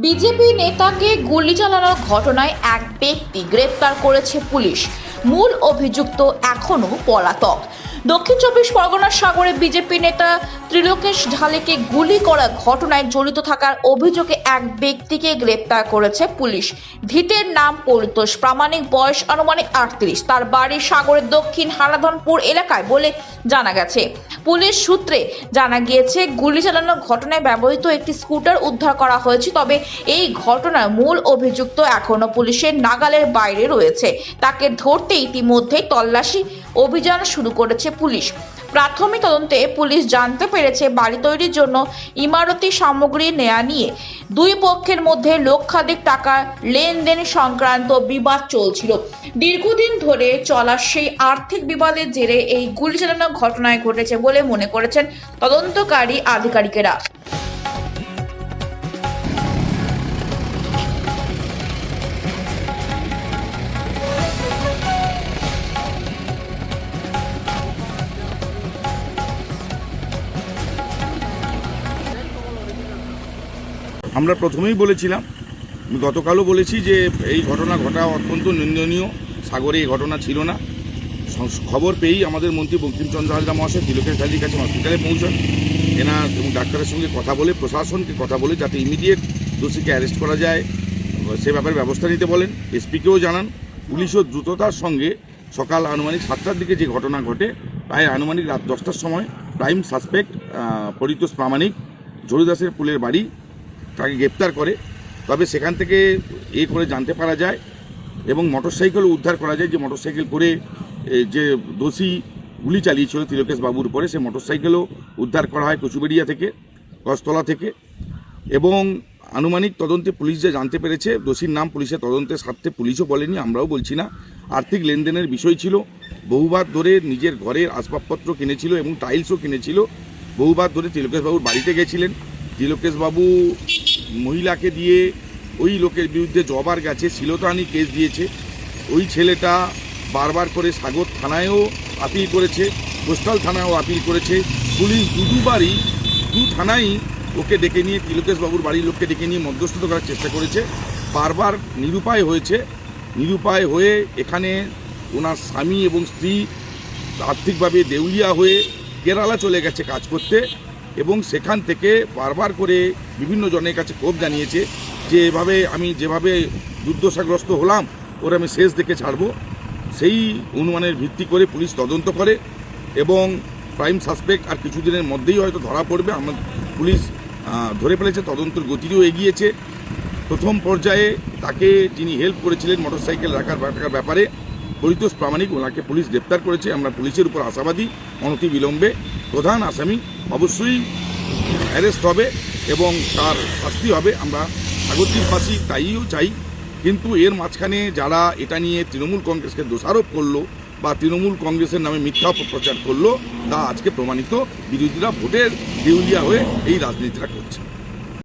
BJP নেতাকে গুলি চালানোর ঘটনায় এক ব্যক্তি গ্রেপ্তার করেছে পুলিশ। মূল অভিযুক্ত এখনো পলাতক। দক্ষিণ চব্বিশ পরগনার সাগরে বিজেপি নেতা ত্রিলোকেশ ঢালেকে গুলি করা ঘটনায় জড়িত থাকার অভিযোগে এক ব্যক্তিকে গ্রেপ্তার করেছে পুলিশ। ধৃতের নাম পরিতোষ প্রামাণিক, বয়স আনুমানিক 38। তার বাড়ি সাগরের দক্ষিণ হারাধনপুর এলাকায় বলে জানা গেছে। পুলিশ সূত্রে জানা গিয়েছে, গুলি চালানোর ঘটনায় ব্যবহৃত একটি স্কুটার উদ্ধার করা হয়েছে। তবে এই ঘটনার মূল অভিযুক্ত এখনো পুলিশের নাগালের বাইরে রয়েছে। তাকে ধরতে ইতিমধ্যেই তল্লাশি অভিযান শুরু করেছে পুলিশ। প্রাথমিক তদন্তে পুলিশ জানতে পেরেছে, বাড়ি তৈরির জন্য ইমারতি সামগ্রী নেওয়া নিয়ে দুই পক্ষের মধ্যে লক্ষাধিক টাকা লেনদেন সংক্রান্ত বিবাদ চলছিল। দীর্ঘদিন ধরে চলা সেই আর্থিক বিবাদের জেরে এই গুলি চালানোর ঘটনায় ঘটেছে বলে মনে করেছেন তদন্তকারী আধিকারিকেরা। আমরা প্রথমেই বলেছিলাম, গতকালও বলেছি যে এই ঘটনা ঘটা অত্যন্ত নিন্দনীয়। সাগরে এই ঘটনা ছিল না। খবর পেয়েই আমাদের মন্ত্রী বঙ্কিমচন্দ্র হাজরা মহাশয় তিলকেশ ঢালির কাছে হসপিটালে পৌঁছান। এনার এবং ডাক্তারের সঙ্গে কথা বলে, প্রশাসনকে কথা বলে যাতে ইমিডিয়েট দোষীকে অ্যারেস্ট করা যায় সে ব্যাপারে ব্যবস্থা নিতে বলেন। এসপিকেও জানান। পুলিশও দ্রুততার সঙ্গে সকাল আনুমানিক 7টার দিকে যে ঘটনা ঘটে, প্রায় আনুমানিক রাত 10টার সময় প্রাইম সাসপেক্ট পরিতোষ প্রামাণিক ঝড়িদাসের পুলের বাড়ি তাকে গ্রেপ্তার করে। তবে সেখান থেকে করে জানতে পারা যায় এবং মোটরসাইকেলও উদ্ধার করা যায় যে মোটরসাইকেল করে যে দোষী গুলি চালিয়েছিল তিলকেশ বাবুর উপরে, সে মোটরসাইকেলও উদ্ধার করা হয় কচুবেড়িয়া থেকে, কসতলা থেকে। এবং আনুমানিক তদন্তে পুলিশ যে জানতে পেরেছে, দোষীর নাম পুলিশের তদন্তের স্বার্থে পুলিশও বলেনি, আমরাও বলছি না। আর্থিক লেনদেনের বিষয় ছিল। বহুবার ধরে নিজের ঘরের আসবাবপত্র কিনেছিল এবং টাইলসও কিনেছিল। বহুবার ধরে তিলকেশবাবুর বাড়িতে গেছিলেন। তিলকেশবাবু মহিলাকে দিয়ে ওই লোকের বিরুদ্ধে জবার গেছে, শ্লীলতাহানি কেস দিয়েছে। ওই ছেলেটা বারবার করে সাগর থানায়ও আপিল করেছে, কোস্টাল থানায়ও আপিল করেছে। পুলিশ দুবারই দু থানায় ওকে ডেকে নিয়ে, তিলকেশবাবুর বাড়ির লোককে ডেকে নিয়ে মধ্যস্থতা করার চেষ্টা করেছে। বারবার নিরুপায় হয়েছে। নিরুপায় হয়ে এখানে ওনার স্বামী এবং স্ত্রী আর্থিকভাবে দেউলিয়া হয়ে কেরালা চলে গেছে কাজ করতে। এবং সেখান থেকে বারবার করে বিভিন্ন জনের কাছে ক্ষোভ জানিয়েছে যে আমি যেভাবে দুর্দশাগ্রস্ত হলাম ওর আমি শেষ দেখে ছাড়ব। সেই অনুমানের ভিত্তি করে পুলিশ তদন্ত করে এবং প্রাইম সাসপেক্ট আর কিছুদিনের মধ্যেই হয়তো ধরা পড়বে। পুলিশ ধরে ফেলেছে, তদন্তের গতিও এগিয়েছে। প্রথম পর্যায়ে তাকে যিনি হেল্প করেছিলেন মোটরসাইকেল রাখার ব্যাপারে, পরিতোষ প্রামাণিক, ওনাকে পুলিশ গ্রেপ্তার করেছে। আমরা পুলিশের উপর আশাবাদী অনতি বিলম্বে প্রধান আসামি অবশ্যই অ্যারেস্ট হবে এবং তার শাস্তি হবে। আমরা সাগরদ্বীপবাসী তাইও চাই। কিন্তু এর মাঝখানে যারা এটা নিয়ে তৃণমূল কংগ্রেসকে দোষারোপ করলো বা তৃণমূল কংগ্রেসের নামে মিথ্যা অপপ্রচার করলো, তা আজকে প্রমাণিত। বিরোধীরা ভোটের দেউলিয়া হয়ে এই রাজনীতিটা করছে।